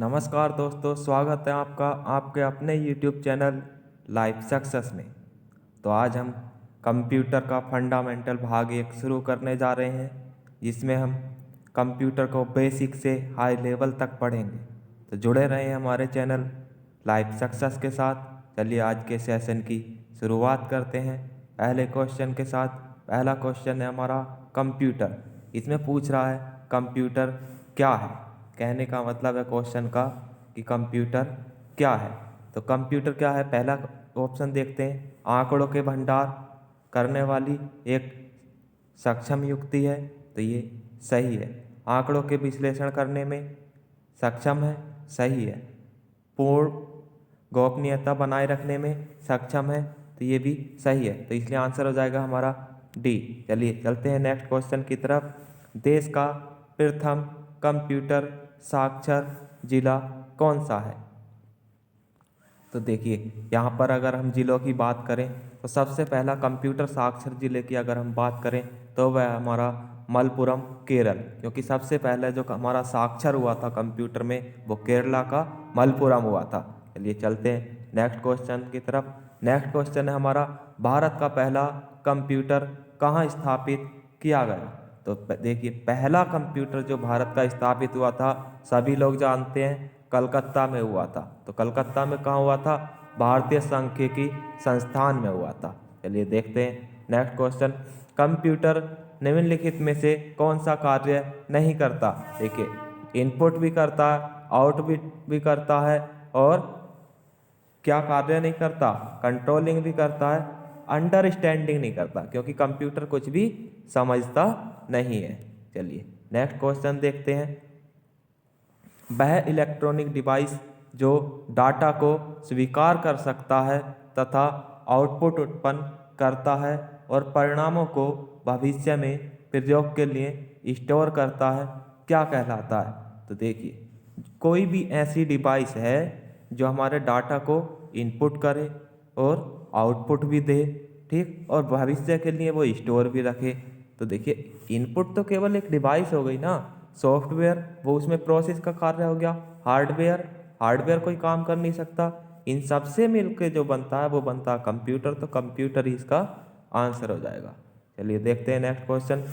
नमस्कार दोस्तों, स्वागत है आपका आपके अपने YouTube चैनल लाइफ सक्सेस में। तो आज हम कंप्यूटर का फंडामेंटल भाग 1 शुरू करने जा रहे हैं, जिसमें हम कंप्यूटर को बेसिक से हाई लेवल तक पढ़ेंगे। तो जुड़े रहें हमारे चैनल लाइफ सक्सेस के साथ। चलिए आज के सेशन की शुरुआत करते हैं पहले क्वेश्चन के साथ। पहला क्वेश्चन है हमारा कंप्यूटर। इसमें पूछ रहा है कंप्यूटर क्या है। कहने का मतलब है क्वेश्चन का कि कंप्यूटर क्या है। तो कंप्यूटर क्या है, पहला ऑप्शन देखते हैं। आंकड़ों के भंडार करने वाली एक सक्षम युक्ति है, तो ये सही है। आंकड़ों के विश्लेषण करने में सक्षम है, सही है। पूर्ण गोपनीयता बनाए रखने में सक्षम है, तो ये भी सही है। तो इसलिए आंसर हो जाएगा हमारा डी। चलिए चलते हैं नेक्स्ट क्वेश्चन की तरफ। देश का प्रथम कंप्यूटर साक्षर जिला कौन सा है। तो देखिए यहाँ पर अगर हम जिलों की बात करें तो सबसे पहला कंप्यूटर साक्षर जिले की अगर हम बात करें तो वह हमारा मलप्पुरम केरल, क्योंकि सबसे पहले जो हमारा साक्षर हुआ था कंप्यूटर में वो केरला का मलप्पुरम हुआ था। चलिए चलते हैं नेक्स्ट क्वेश्चन की तरफ। नेक्स्ट क्वेश्चन है हमारा, भारत का पहला कंप्यूटर कहाँ स्थापित किया गया। तो देखिए पहला कंप्यूटर जो भारत का स्थापित हुआ था सभी लोग जानते हैं कलकत्ता में हुआ था। तो कलकत्ता में कहाँ हुआ था, भारतीय सांख्यिकी संस्थान में हुआ था। चलिए देखते हैं नेक्स्ट क्वेश्चन। कंप्यूटर निम्नलिखित में से कौन सा कार्य नहीं करता। देखिए इनपुट भी करता है, आउटपुट भी करता है, और क्या कार्य नहीं करता, कंट्रोलिंग भी करता है, अंडरस्टैंडिंग नहीं करता, क्योंकि कंप्यूटर कुछ भी समझता नहीं है। चलिए नेक्स्ट क्वेश्चन देखते हैं। वह इलेक्ट्रॉनिक डिवाइस जो डाटा को स्वीकार कर सकता है तथा आउटपुट उत्पन्न करता है और परिणामों को भविष्य में प्रयोग के लिए स्टोर करता है, क्या कहलाता है। तो देखिए कोई भी ऐसी डिवाइस है जो हमारे डाटा को इनपुट करे और आउटपुट भी दे, ठीक, और भविष्य के लिए वो स्टोर भी रखे। तो देखिए इनपुट तो केवल एक डिवाइस हो गई ना, सॉफ्टवेयर वो उसमें प्रोसेस का कार्य हो गया। हार्डवेयर कोई काम कर नहीं सकता। इन सब से मिलकर जो बनता है वो बनता है कंप्यूटर। तो कंप्यूटर ही इसका आंसर हो जाएगा। चलिए देखते हैं नेक्स्ट क्वेश्चन।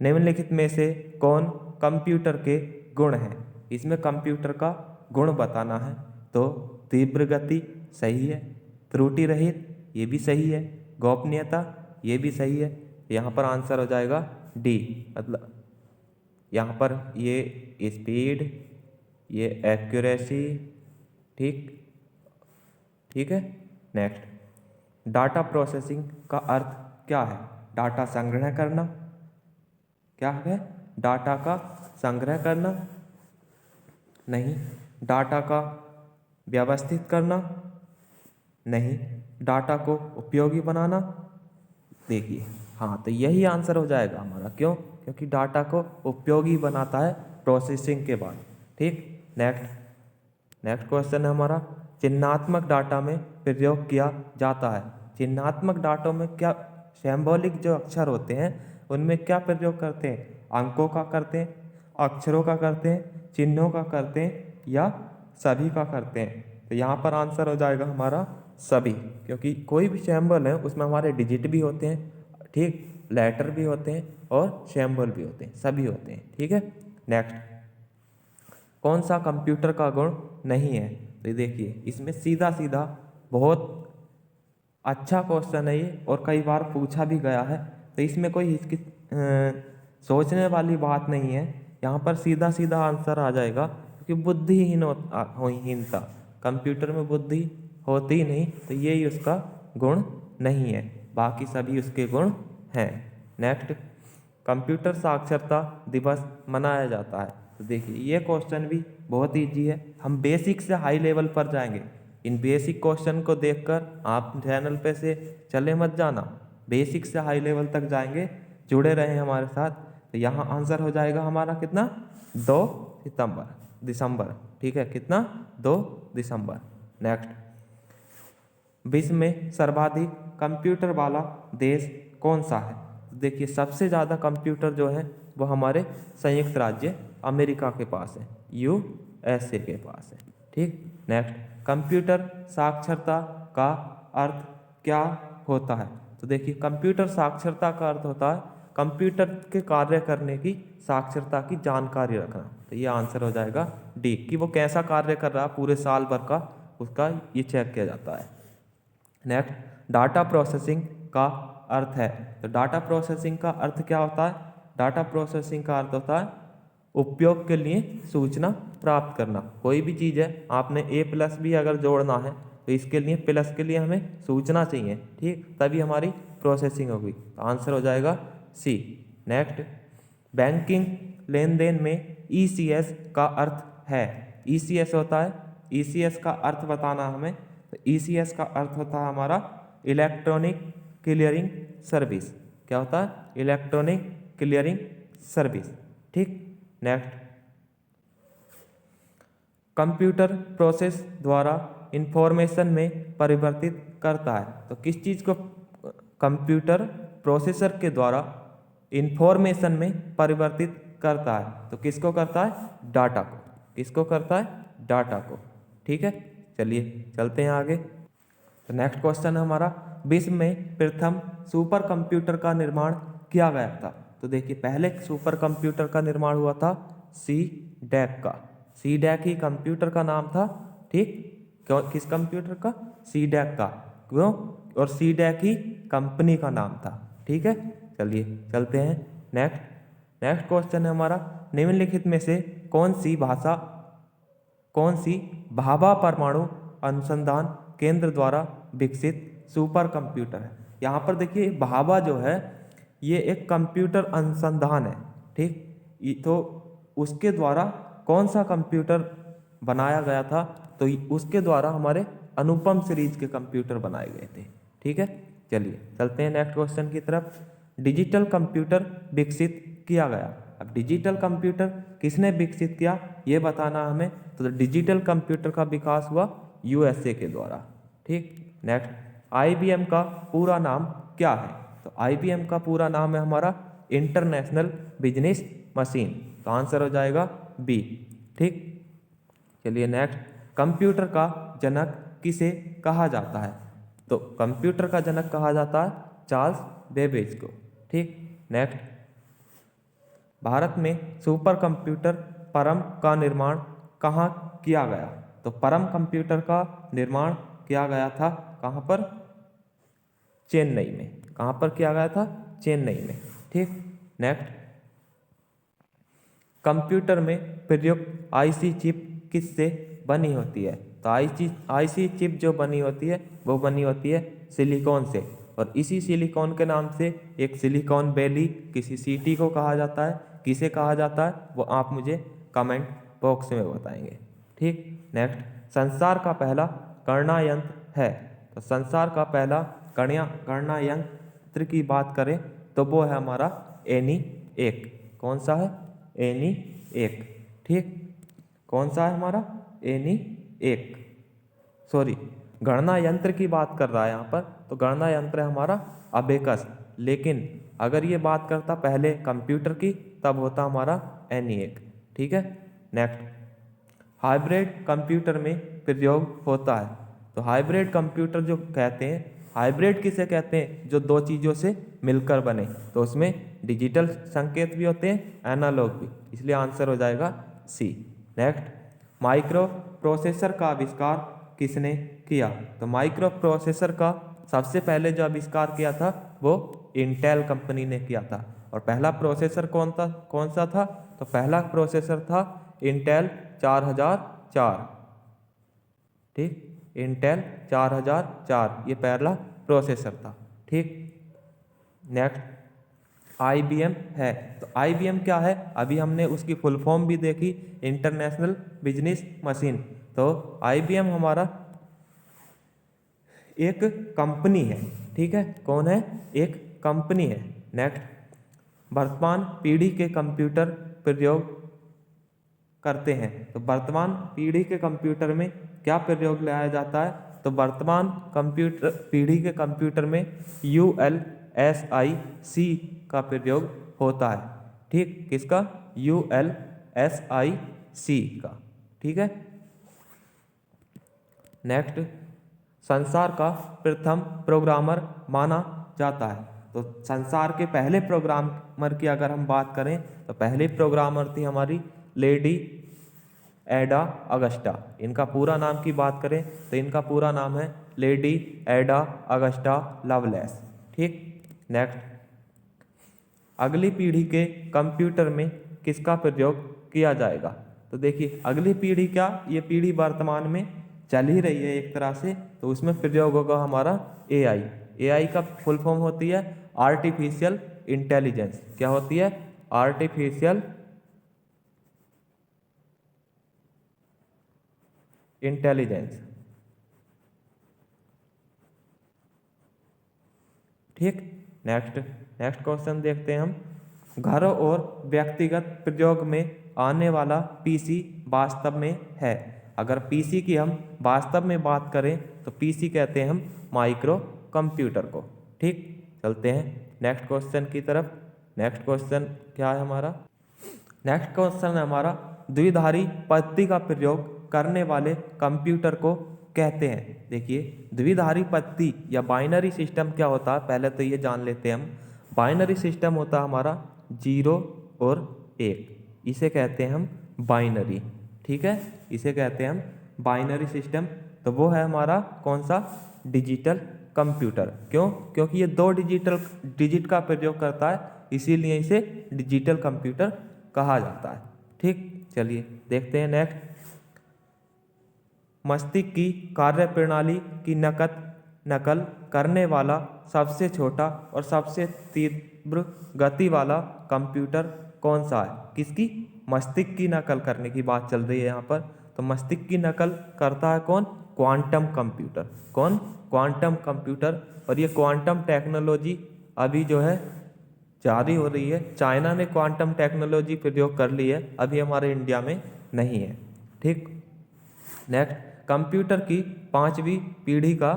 निम्नलिखित में से कौन कंप्यूटर के गुण हैं। इसमें कंप्यूटर का गुण बताना है। तो तीव्र गति सही है, त्रुटि रहित ये भी सही है, गोपनीयता ये भी सही है। यहाँ पर आंसर हो जाएगा डी। मतलब यहाँ पर ये स्पीड, ये एक्यूरेसी, ठीक ठीक है। नेक्स्ट, डाटा प्रोसेसिंग का अर्थ क्या है। डाटा संग्रह करना, क्या है, डाटा का संग्रह करना नहीं, डाटा का व्यवस्थित करना नहीं, डाटा को उपयोगी बनाना। देखिए हाँ, तो यही आंसर हो जाएगा हमारा। क्यों, क्योंकि डाटा को उपयोगी बनाता है प्रोसेसिंग के बाद, ठीक। नेक्स्ट क्वेश्चन है हमारा, चिन्हात्मक डाटा में प्रयोग किया जाता है। चिन्हात्मक डाटा में क्या, सिंबॉलिक जो अक्षर होते हैं उनमें क्या प्रयोग करते हैं, अंकों का करते हैं, अक्षरों का करते हैं, चिन्हों का करते हैं, या सभी का करते हैं। तो यहाँ पर आंसर हो जाएगा हमारा सभी, क्योंकि कोई भी सिंबल है उसमें हमारे डिजिट भी होते हैं, ठीक, लेटर भी होते हैं और सिंबल भी होते हैं, सभी होते हैं, ठीक है। नेक्स्ट, कौन सा कंप्यूटर का गुण नहीं है। तो देखिए इसमें सीधा सीधा बहुत अच्छा क्वेश्चन है ये, और कई बार पूछा भी गया है। तो इसमें कोई इसकी सोचने वाली बात नहीं है। यहाँ पर सीधा सीधा आंसर आ जाएगा, क्योंकि बुद्धिहीनता, कंप्यूटर में बुद्धि होती ही नहीं, तो यही उसका गुण नहीं है, बाकी सभी उसके गुण हैं। नेक्स्ट, कंप्यूटर साक्षरता दिवस मनाया जाता है। तो देखिए ये क्वेश्चन भी बहुत ईजी है। हम बेसिक से हाई लेवल पर जाएंगे। इन बेसिक क्वेश्चन को देखकर आप चैनल पे से चले मत जाना, बेसिक से हाई लेवल तक जाएंगे, जुड़े रहें हमारे साथ। तो यहाँ आंसर हो जाएगा हमारा कितना, 2 दिसंबर, ठीक है, कितना, 2 दिसंबर। नेक्स्ट, विश्व में सर्वाधिक कंप्यूटर वाला देश कौन सा है। देखिए सबसे ज़्यादा कंप्यूटर जो है वो हमारे संयुक्त राज्य अमेरिका के पास है, USA के पास है। ठीक, नेक्स्ट, कंप्यूटर साक्षरता का अर्थ क्या होता है? तो देखिए, कंप्यूटर साक्षरता का अर्थ होता है कंप्यूटर के कार्य करने की साक्षरता की जानकारी रखना। तो ये आंसर हो जाएगा डी, कि वो कैसा कार्य कर रहा है पूरे साल भर का, उसका ये चेक किया जाता है। नेक्स्ट, डाटा प्रोसेसिंग का अर्थ है। तो डाटा प्रोसेसिंग का अर्थ क्या होता है? डाटा प्रोसेसिंग का अर्थ होता है उपयोग के लिए सूचना प्राप्त करना। कोई भी चीज़ है, आपने A+ भी अगर जोड़ना है तो इसके लिए प्लस के लिए हमें सूचना चाहिए। ठीक, तभी हमारी प्रोसेसिंग होगी। तो आंसर हो जाएगा सी। नेक्स्ट, बैंकिंग लेन देन में ECS का अर्थ है। ECS होता है, ECS का अर्थ बताना हमें। तो ECS का अर्थ होता है हमारा इलेक्ट्रॉनिक क्लियरिंग सर्विस। क्या होता है? Electronic clearing service. ठीक, नेक्स्ट, कंप्यूटर प्रोसेस द्वारा इंफॉर्मेशन में परिवर्तित करता है। तो किस चीज़ को कंप्यूटर प्रोसेसर के द्वारा इंफॉर्मेशन में परिवर्तित करता है? तो किसको करता है? डाटा को। किसको करता है? डाटा को। ठीक है, चलिए चलते हैं आगे। तो नेक्स्ट क्वेश्चन है हमारा, विश्व में प्रथम सुपर कंप्यूटर का निर्माण किया गया था। तो देखिए, पहले सुपर कंप्यूटर का निर्माण हुआ था CDAC का। CDAC ही कंप्यूटर का नाम था। ठीक, क्यों? किस कंप्यूटर का? CDAC का। क्यों? और CDAC ही कंपनी का नाम था। ठीक है, चलिए चलते हैं नेक्स्ट क्वेश्चन है हमारा, निम्नलिखित में से कौन सी भाभा परमाणु अनुसंधान केंद्र द्वारा विकसित सुपर कंप्यूटर है? यहाँ पर देखिए, भाभा जो है ये एक कंप्यूटर अनुसंधान है। ठीक, तो उसके द्वारा कौन सा कंप्यूटर बनाया गया था? तो उसके द्वारा हमारे अनुपम सीरीज के कंप्यूटर बनाए गए थे। ठीक है, चलिए चलते हैं नेक्स्ट क्वेश्चन की तरफ। डिजिटल कंप्यूटर विकसित किया गया। अब डिजिटल कंप्यूटर किसने विकसित किया ये बताना हमें। तो डिजिटल कंप्यूटर का विकास हुआ USA के द्वारा। ठीक, नेक्स्ट, IBM का पूरा नाम क्या है? तो IBM का पूरा नाम है हमारा इंटरनेशनल बिजनेस मशीन। तो आंसर हो जाएगा बी। ठीक, चलिए नेक्स्ट, कंप्यूटर का जनक किसे कहा जाता है? तो कंप्यूटर का जनक कहा जाता है चार्ल्स बेबेज को। ठीक, नेक्स्ट, भारत में सुपर कंप्यूटर परम का निर्माण कहाँ किया गया? तो परम कंप्यूटर का निर्माण किया गया था कहाँ पर? चेन्नई में। कहाँ पर किया गया था? चेन्नई में। ठीक, नेक्स्ट, कंप्यूटर में प्रयुक्त IC चिप किससे बनी होती है? तो IC चिप जो बनी होती है वो बनी होती है सिलिकॉन से। और इसी सिलिकॉन के नाम से एक सिलिकॉन वैली किसी सिटी को कहा जाता है। किसे कहा जाता है वो आप मुझे कमेंट बॉक्स में बताएंगे। ठीक, नेक्स्ट, संसार का पहला गणना यंत्र है। तो संसार का पहला गणना यंत्र की बात करें तो वो है हमारा ENI-1। कौन सा है? ENI-1। ठीक, कौन सा है हमारा? ENI-1। सॉरी, गणना यंत्र की बात कर रहा है यहाँ पर। तो गणना यंत्र है हमारा अबेकस। लेकिन अगर ये बात करता पहले कंप्यूटर की तब होता हमारा ENI-1। ठीक है, नेक्स्ट, हाइब्रिड कंप्यूटर में प्रयोग होता है। तो हाइब्रिड कंप्यूटर जो कहते हैं, हाइब्रिड किसे कहते हैं? जो दो चीज़ों से मिलकर बने। तो उसमें डिजिटल संकेत भी होते हैं, एनालॉग भी। इसलिए आंसर हो जाएगा सी। नेक्स्ट, माइक्रो प्रोसेसर का आविष्कार किसने किया? तो माइक्रो प्रोसेसर का सबसे पहले जो आविष्कार किया था वो इंटेल कंपनी ने किया था। और पहला प्रोसेसर कौन सा था? तो पहला प्रोसेसर था इंटेल 4004। ठीक, इंटेल 4004 ये पहला प्रोसेसर था। ठीक, नेक्स्ट, IBM है। तो IBM क्या है? अभी हमने उसकी फुल फॉर्म भी देखी, इंटरनेशनल बिजनेस मशीन। तो IBM हमारा एक कंपनी है। ठीक है, कौन है? एक कंपनी है। नेक्स्ट, वर्तमान पीढ़ी के कंप्यूटर प्रयोग करते हैं। तो वर्तमान पीढ़ी के कंप्यूटर में क्या प्रयोग लाया जाता है? तो वर्तमान कंप्यूटर पीढ़ी के कंप्यूटर में ULSIC का प्रयोग होता है। ठीक, किसका? ULSIC का। ठीक है। नेक्स्ट, संसार का प्रथम प्रोग्रामर माना जाता है। तो संसार के पहले प्रोग्रामर की अगर हम बात करें तो पहले प्रोग्रामर थी हमारी लेडी एडा अगस्टा। इनका पूरा नाम की बात करें तो इनका पूरा नाम है लेडी एडा अगस्टा लवलेस। ठीक। नेक्स्ट, अगली पीढ़ी के कंप्यूटर में किसका प्रयोग किया जाएगा? तो देखिए अगली पीढ़ी क्या, ये पीढ़ी वर्तमान में चल ही रही है एक तरह से, तो उसमें प्रयोग होगा हमारा एआई। एआई का फुल फॉर्म होती है आर्टिफिशियल इंटेलिजेंस। क्या होती है? Artificial intelligence. ठीक। नेक्स्ट क्वेश्चन देखते हैं हम। घर और व्यक्तिगत प्रयोग में आने वाला पीसी वास्तव में है। अगर पीसी की हम वास्तव में बात करें तो पीसी कहते हैं हम माइक्रो कंप्यूटर को। ठीक। चलते हैं नेक्स्ट क्वेश्चन की तरफ। नेक्स्ट क्वेश्चन क्या है हमारा? नेक्स्ट क्वेश्चन है हमारा, द्विधारी पद्धति का प्रयोग करने वाले कंप्यूटर को कहते हैं। देखिए द्विधारी पद्धति या बाइनरी सिस्टम क्या होता है, पहले तो ये जान लेते हैं हम। बाइनरी सिस्टम होता है हमारा 0 और 1, इसे कहते हैं हम बाइनरी। ठीक है, इसे कहते हैं हम बाइनरी सिस्टम। तो वो है हमारा कौन सा? Digital computer. क्यों? क्योंकि ये 2 डिजिट का प्रयोग करता है, इसीलिए इसे डिजिटल कंप्यूटर कहा जाता है। ठीक। चलिए देखते हैं नेक्स्ट। मस्तिष्क की कार्य प्रणाली की नकल करने वाला सबसे छोटा और सबसे तीव्र गति वाला कंप्यूटर कौन सा है? किसकी? मस्तिष्क की नकल करने की बात चल रही है यहाँ पर। तो मस्तिष्क की नकल करता है कौन? Quantum computer. कौन? Quantum computer. और ये क्वांटम टेक्नोलॉजी अभी जो है जारी हो रही है। चाइना ने क्वांटम टेक्नोलॉजी प्रयोग कर ली है, अभी हमारे इंडिया में नहीं है। ठीक। नेक्स्ट, कंप्यूटर की 5वीं पीढ़ी का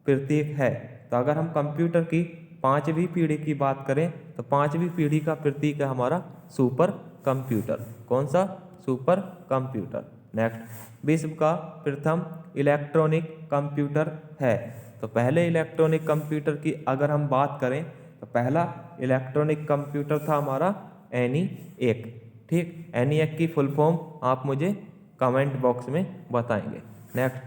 प्रतीक है। तो अगर हम कंप्यूटर की 5वीं पीढ़ी की बात करें तो 5वीं पीढ़ी का प्रतीक है हमारा सुपर कंप्यूटर। कौन सा? Super computer. नेक्स्ट, विश्व का प्रथम इलेक्ट्रॉनिक कंप्यूटर है। तो पहले इलेक्ट्रॉनिक कंप्यूटर की अगर हम बात करें तो पहला इलेक्ट्रॉनिक कंप्यूटर था हमारा ENIAC। ठीक। ENIAC की फुल फॉर्म आप मुझे कमेंट बॉक्स में बताएंगे। नेक्स्ट,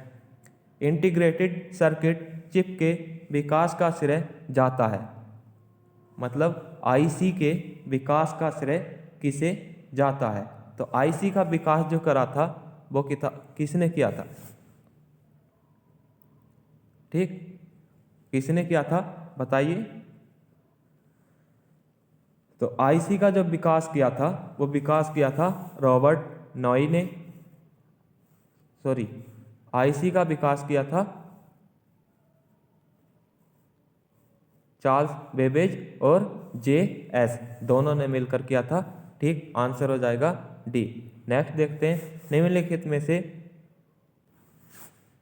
इंटीग्रेटेड सर्किट चिप के विकास का श्रेय जाता है। मतलब आईसी के विकास का श्रेय किसे जाता है? तो आईसी का विकास जो करा था वो किसने किया था? ठीक, किसने किया था बताइए। तो आईसी का जो विकास किया था वो विकास किया था रॉबर्ट नॉई ने। आईसी का विकास किया था चार्ल्स बेबेज और JS, दोनों ने मिलकर किया था। ठीक, आंसर हो जाएगा डी। नेक्स्ट देखते हैं, निम्नलिखित में से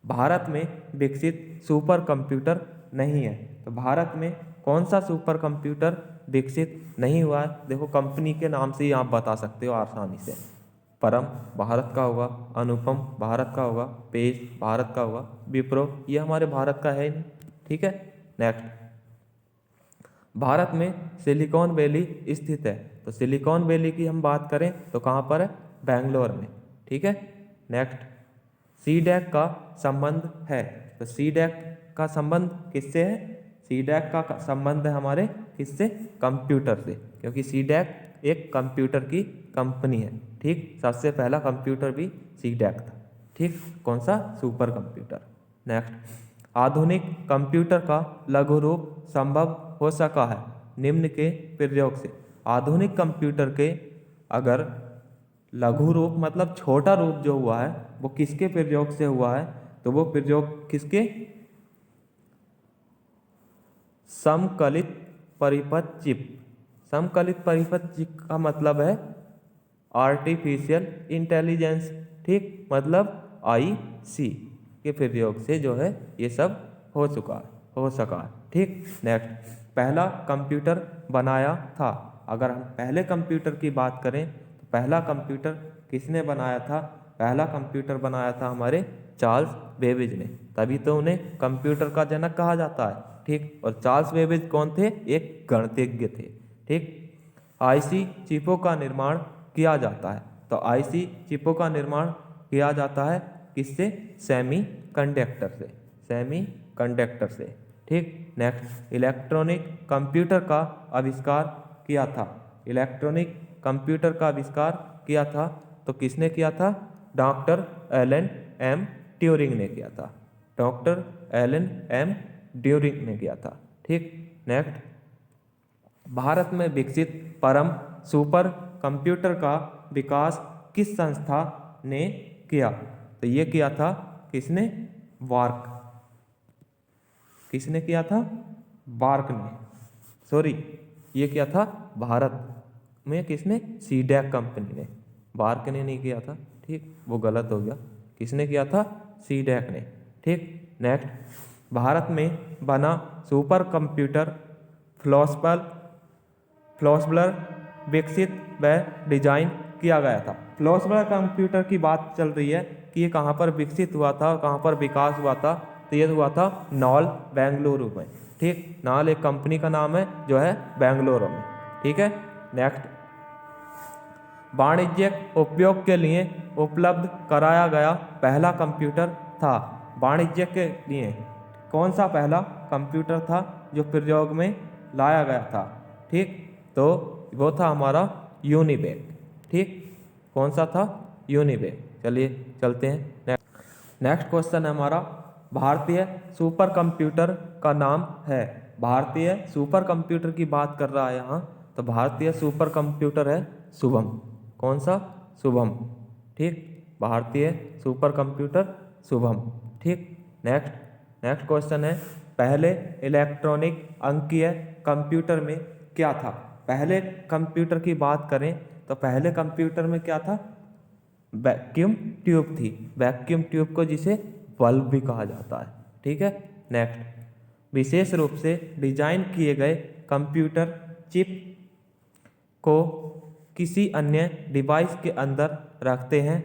भारत में विकसित सुपर कंप्यूटर नहीं है। तो भारत में कौन सा सुपर कंप्यूटर विकसित नहीं हुआ है? देखो कंपनी के नाम से ही आप बता सकते हो आसानी से। परम भारत का होगा, अनुपम भारत का होगा, पेज भारत का होगा, विप्रो ये हमारे भारत का है नहीं। ठीक है। नेक्स्ट, भारत में सिलिकॉन वैली स्थित है। तो सिलिकॉन वैली की हम बात करें तो कहाँ पर है? बेंगलोर में। ठीक है। नेक्स्ट, CDAC का संबंध है। तो CDAC का संबंध किससे है? CDAC का संबंध है हमारे किससे? कंप्यूटर से, क्योंकि CDAC एक कंप्यूटर की कंपनी है। ठीक, सबसे पहला कंप्यूटर भी CDAC था। ठीक, कौन सा? Super computer. नेक्स्ट, आधुनिक कंप्यूटर का लघु रूप संभव हो सका है निम्न के प्रयोग से। आधुनिक कंप्यूटर के अगर लघु रूप मतलब छोटा रूप जो हुआ है वो किसके प्रयोग से हुआ है? तो वो प्रयोग किसके? समकलित परिपथ चिप। समकलित परिपथ चिप का मतलब है आर्टिफिशियल इंटेलिजेंस। ठीक, मतलब IC के प्रयोग से जो है ये सब हो सका। ठीक। नेक्स्ट, पहला कंप्यूटर बनाया था। अगर हम पहले कंप्यूटर की बात करें तो पहला कंप्यूटर किसने बनाया था? पहला कंप्यूटर बनाया था हमारे चार्ल्स बेबेज ने, तभी तो उन्हें कंप्यूटर का जनक कहा जाता है। ठीक, और चार्ल्स बेबेज कौन थे? एक गणितज्ञ थे। ठीक, आईसी चिपों का निर्माण किया जाता है, तो आईसी चिपों का निर्माण किया जाता है किससे? सेमी कंडक्टर से, सेमी कंडक्टर से। ठीक, नेक्स्ट, इलेक्ट्रॉनिक कंप्यूटर का आविष्कार किया था। इलेक्ट्रॉनिक कंप्यूटर का आविष्कार किया था तो किसने किया था? डॉक्टर एलन एम ट्यूरिंग ने किया था। डॉक्टर एलन एम ट्यूरिंग ने किया था। ठीक, नेक्स्ट, भारत में विकसित परम सुपर कंप्यूटर का विकास किस संस्था ने किया? तो ये किया था किसने? वार्क। किसने किया था? वार्क ने। सॉरी, ये किया था भारत में किसने? सीडैक कंपनी ने, वार्क ने नहीं किया था। ठीक, वो गलत हो गया। किसने किया था? सीडैक ने। ठीक, नेक्स्ट, भारत में बना सुपर कंप्यूटर फ्लॉसबलर विकसित व डिजाइन किया गया था। फ्लॉसबलर कंप्यूटर की बात चल रही है कि ये कहाँ पर विकसित हुआ था और कहाँ पर विकास हुआ था? तो ये हुआ था नॉल, बेंगलुरु में। ठीक, नॉल एक कंपनी का नाम है जो है बेंगलुरु में। ठीक है, नेक्स्ट, वाणिज्यिक उपयोग के लिए उपलब्ध कराया गया पहला कंप्यूटर था। वाणिज्य के लिए कौन सा पहला कंप्यूटर था जो प्रयोग में लाया गया था? ठीक, तो वो था हमारा यूनिवेक। ठीक, कौन सा था? यूनिवेक। चलिए चलते हैं। नेक्स्ट क्वेश्चन है हमारा, भारतीय सुपर कंप्यूटर का नाम है। भारतीय सुपर कंप्यूटर की बात कर रहा है यहाँ, तो भारतीय सुपर कंप्यूटर है शुभम। कौन सा? शुभम। ठीक, भारतीय सुपर कंप्यूटर शुभम। ठीक, नेक्स्ट क्वेश्चन है, पहले इलेक्ट्रॉनिक अंकीय कंप्यूटर में क्या था? पहले कंप्यूटर की बात करें तो पहले कंप्यूटर में क्या था? वैक्यूम ट्यूब थी। वैक्यूम ट्यूब को जिसे बल्ब भी कहा जाता है। ठीक है, नेक्स्ट, विशेष रूप से डिजाइन किए गए कंप्यूटर चिप को किसी अन्य डिवाइस के अंदर रखते हैं,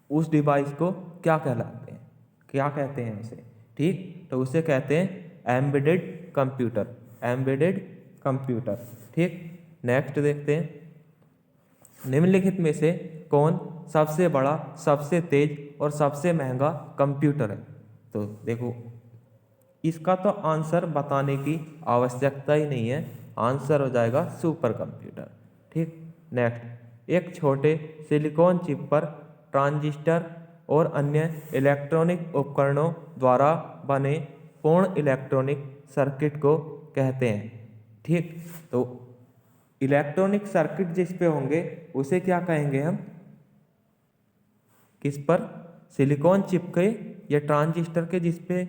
उस डिवाइस को क्या कहलाते हैं? क्या कहते हैं उसे? ठीक, तो उसे कहते हैं एम्बेडेड कंप्यूटर। Embedded computer. ठीक, नेक्स्ट देखते हैं, निम्नलिखित में से कौन सबसे बड़ा, सबसे तेज और सबसे महंगा कंप्यूटर है? तो देखो, इसका तो आंसर बताने की आवश्यकता ही नहीं है, आंसर हो जाएगा सुपर कंप्यूटर। ठीक, नेक्स्ट, एक छोटे सिलिकॉन चिप पर ट्रांजिस्टर और अन्य इलेक्ट्रॉनिक उपकरणों द्वारा बने पूर्ण इलेक्ट्रॉनिक सर्किट को कहते हैं। ठीक, तो इलेक्ट्रॉनिक सर्किट जिस पे होंगे उसे क्या कहेंगे हम? किस पर? सिलिकॉन चिप के या ट्रांजिस्टर के जिस पे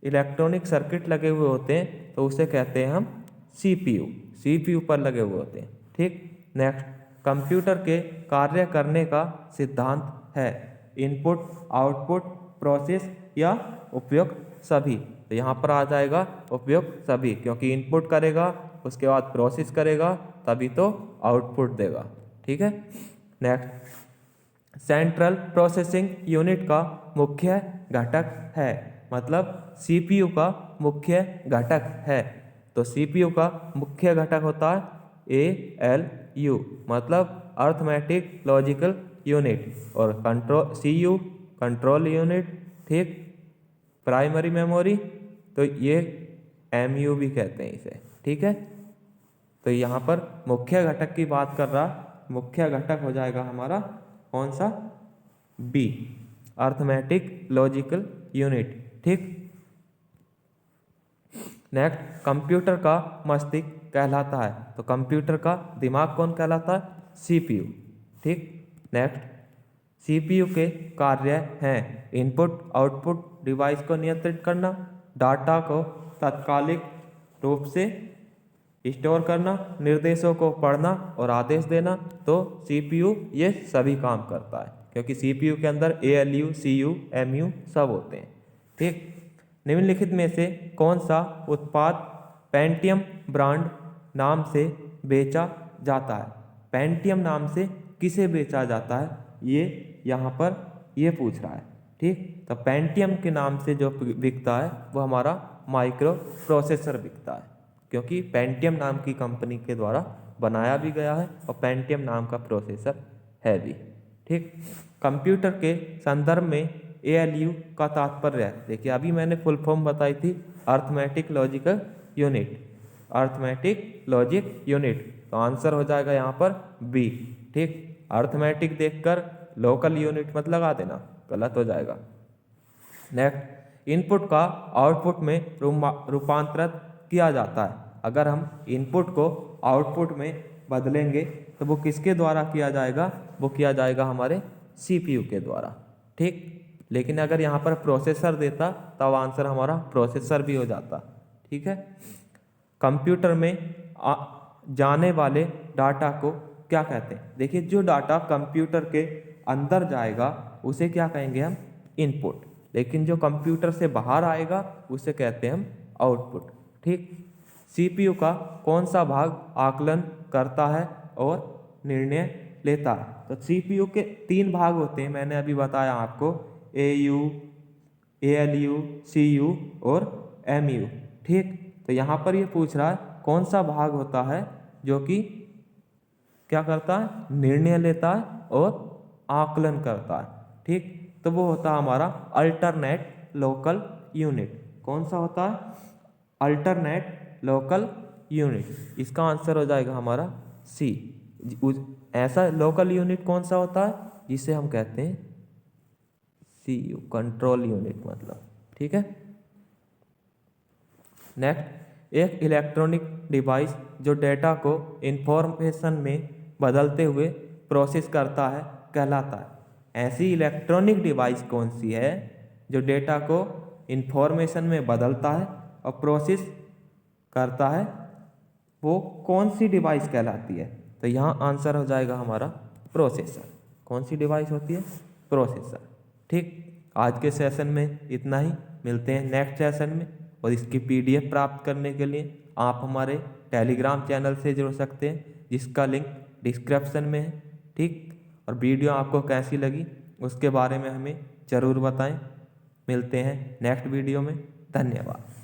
इलेक्ट्रॉनिक सर्किट लगे हुए होते हैं तो उसे कहते हैं हम सीपीयू। सीपीयू पर लगे हुए होते हैं। ठीक, नेक्स्ट, कंप्यूटर के कार्य करने का सिद्धांत है इनपुट, आउटपुट, प्रोसेस या उपयुक्त सभी। तो यहाँ पर आ जाएगा उपयुक्त सभी, क्योंकि इनपुट करेगा उसके बाद प्रोसेस करेगा तभी तो आउटपुट देगा। ठीक है, नेक्स्ट, सेंट्रल प्रोसेसिंग यूनिट का मुख्य घटक है, मतलब सीपीयू का मुख्य घटक है। तो सीपीयू का मुख्य घटक होता है ALU, मतलब अर्थमेटिक लॉजिकल यूनिट, और CU कंट्रोल यूनिट। ठीक, प्राइमरी मेमोरी, तो ये MU भी कहते हैं इसे। ठीक है, तो यहाँ पर मुख्य घटक की बात कर रहा, मुख्य घटक हो जाएगा हमारा कौन सा? B, arithmetic logical unit. ठीक, नेक्स्ट, कंप्यूटर का मस्तिष्क कहलाता है, तो कंप्यूटर का दिमाग कौन कहलाता है? CPU। ठीक, नेक्स्ट, CPU के कार्य हैं इनपुट आउटपुट डिवाइस को नियंत्रित करना, डाटा को तात्कालिक रूप से स्टोर करना, निर्देशों को पढ़ना और आदेश देना। तो CPU ये सभी काम करता है, क्योंकि CPU के अंदर ALU, CU, MU सब होते हैं। ठीक, निम्नलिखित में से कौन सा उत्पाद पेंटियम ब्रांड नाम से बेचा जाता है? पेंटियम नाम से किसे बेचा जाता है? ये यहाँ पर ये पूछ रहा है, ठीक। तो पेंटियम के नाम से जो बिकता है वो हमारा माइक्रो प्रोसेसर बिकता है, क्योंकि पेंटियम नाम की कंपनी के द्वारा बनाया भी गया है और पेंटियम नाम का प्रोसेसर है भी, ठीक। कंप्यूटर के संदर्भ में ALU का तात्पर्य है, देखिए अभी मैंने फुल फॉर्म बताई थी, arithmetic logical unit, arithmetic logic unit. तो आंसर हो जाएगा यहाँ पर बी, ठीक। अर्थमेटिक देखकर लोकल यूनिट मत लगा देना, गलत हो जाएगा। नेक्स्ट, इनपुट का आउटपुट में रूपांतरित किया जाता है। अगर हम इनपुट को आउटपुट में बदलेंगे तो वो किसके द्वारा किया जाएगा, वो किया जाएगा हमारे CPU के द्वारा, ठीक। लेकिन अगर यहाँ पर प्रोसेसर देता तब आंसर हमारा प्रोसेसर भी हो जाता, ठीक है। कंप्यूटर में जाने वाले डाटा को क्या कहते हैं, देखिए जो डाटा कंप्यूटर के अंदर जाएगा उसे क्या कहेंगे हम, इनपुट। लेकिन जो कंप्यूटर से बाहर आएगा उसे कहते हैं हम आउटपुट, ठीक। CPU का कौन सा भाग आकलन करता है और निर्णय लेता है, तो CPU के 3 भाग होते हैं, मैंने अभी बताया आपको, AU, ALU, CU और MU, ठीक। तो यहाँ पर ये पूछ रहा है कौन सा भाग होता है जो कि क्या करता है, निर्णय लेता है और आकलन करता है, ठीक। तो वो होता है हमारा अल्टरनेट लोकल यूनिट। कौन सा होता है, अल्टरनेट लोकल यूनिट। इसका आंसर हो जाएगा हमारा सी। ऐसा लोकल यूनिट कौन सा होता है जिसे हम कहते हैं CU, कंट्रोल यूनिट मतलब, ठीक है। नेक्स्ट, एक इलेक्ट्रॉनिक डिवाइस जो डेटा को इंफॉर्मेशन में बदलते हुए प्रोसेस करता है कहलाता है। ऐसी इलेक्ट्रॉनिक डिवाइस कौन सी है जो डेटा को इंफॉर्मेशन में बदलता है और प्रोसेस करता है, वो कौन सी डिवाइस कहलाती है, तो यहाँ आंसर हो जाएगा हमारा प्रोसेसर। कौन सी डिवाइस होती है, प्रोसेसर, ठीक। आज के सेशन में इतना ही, मिलते हैं नेक्स्ट सेशन में। और इसकी PDF प्राप्त करने के लिए आप हमारे टेलीग्राम चैनल से जुड़ सकते हैं, जिसका लिंक डिस्क्रिप्शन में है, ठीक। और वीडियो आपको कैसी लगी उसके बारे में हमें ज़रूर बताएं। मिलते हैं नेक्स्ट वीडियो में, धन्यवाद।